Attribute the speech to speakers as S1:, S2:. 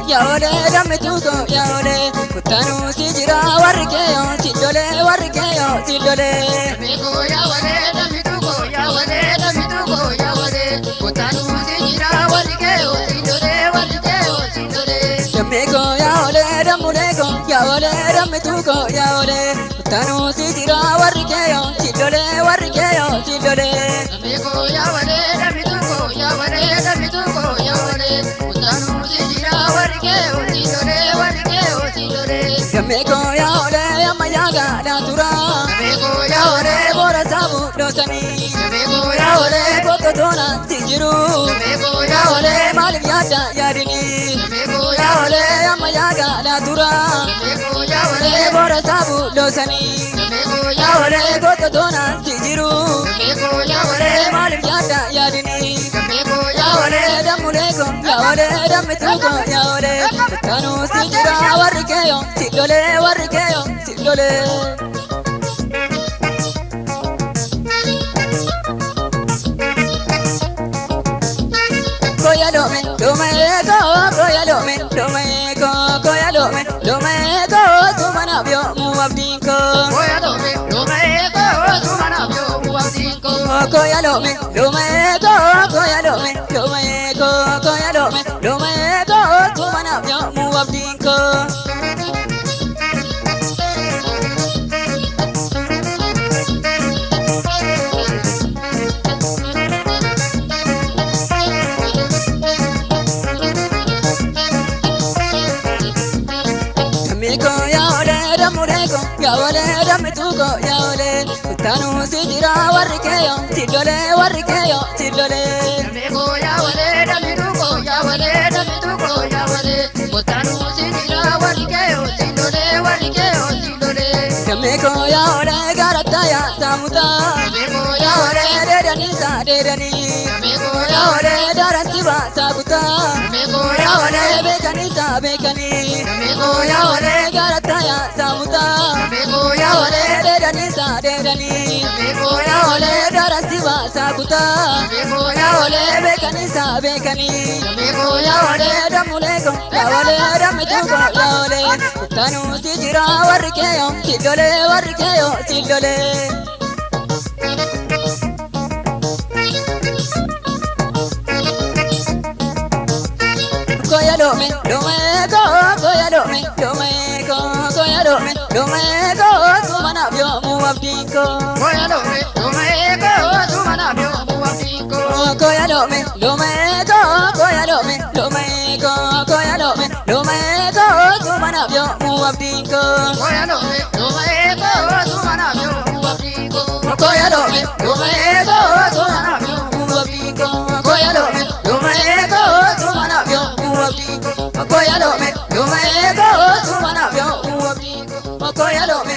S1: ya ole dammi tuko ya ole kutanu si jira warikeyo silole warikeyo silole
S2: Amigo ya ole dammi tuko ya ole dammi tuko ya ole kutanu si jira warikeyo silole warikeyo silole
S1: Damego ya ole damulego ya ole dammi tuko ya ole kutanu si jira warikeyo silole warikeyo silole
S2: Amigo ya ole dammi tuko ya ole dammi tuko ya ole kutanu si jira warikeyo silole warikeyo silole
S1: Damego ya ole amayaga datura
S2: Amigo ya ole
S1: bora sabu dosani
S2: Amigo ya
S1: ya
S2: ole
S1: ole kokotona sijiru
S2: Amigo ya
S1: ya
S2: ole
S1: ole malim yada yadini
S2: Amigo
S1: ya
S2: ya ole
S1: ole amayaga datura
S2: Amigo ya ole
S1: bora sabu dosani
S2: Amigo ya
S1: ya
S2: ole
S1: ole kokotona sijiru
S2: Amigo ya
S1: ya
S2: ole
S1: ole malim yada yadini
S2: Amigo ya
S1: ya
S2: ole
S1: ole damulego ya ole damituko ya ole kanu sijira warikeyo silole warikeyo silole Koyalome, domeko, koyalome, domeko, koyalome, domeko, tumanabyo muabdinko.
S2: Koyalome, domeko, tumanabyo muabdinko.
S1: Koyalome, domeko, koyalome, domeko, koyalome, domeko, tumanabyo muabdinko. Damiko ya ole damureko ya ole damituko ya ole kutanu sijira warikeyo silole warikeyo silole
S2: Amigo ya ole damituko ya ole damituko ya ole kutanu sijira warikeyo silole warikeyo silole
S1: Damiko ya ole garata ya samuta
S2: Amigo
S1: ya
S2: ya
S1: ole
S2: ole
S1: derani sa derani
S2: Amigo
S1: ya
S2: ya
S1: ole
S2: ole
S1: darasiba sabuta
S2: Amigo
S1: ya
S2: ya
S1: ole
S2: ole
S1: bekani sa bekani
S2: Amigo
S1: ya
S2: ya
S1: ole
S2: ole
S1: garata ya samuta
S2: Amigo
S1: ya
S2: ya
S1: ole
S2: ole
S1: derani sa derani
S2: Amigo
S1: ya
S2: ya
S1: ole
S2: ole
S1: darasiba sabuta
S2: Amigo
S1: ya
S2: ya
S1: ole
S2: ole
S1: bekani sa bekani
S2: Amigo
S1: ya
S2: ya
S1: ole
S2: ole
S1: damulego ya ole damituko ya ole kutanu sijira warikeyo silole warikeyo silole Koyalome, domeko, koyalome, domeko, koyalome, domeko, tumanabyo muabdinko.
S2: Koyalome, domeko, tumanabyo muabdinko.
S1: Koyalome, domeko, koyalome, domeko, koyalome, domeko, tumanabyo muabdinko.
S2: Koyalome, domeko, tumanabyo muabdinko.
S1: Koyalome, domeko, tumanabyo muabdinko. Koyalome, domeko, tumanabyo muabdinko. Koyalome, domeko, tumanabyo muabdinko. Koyalome,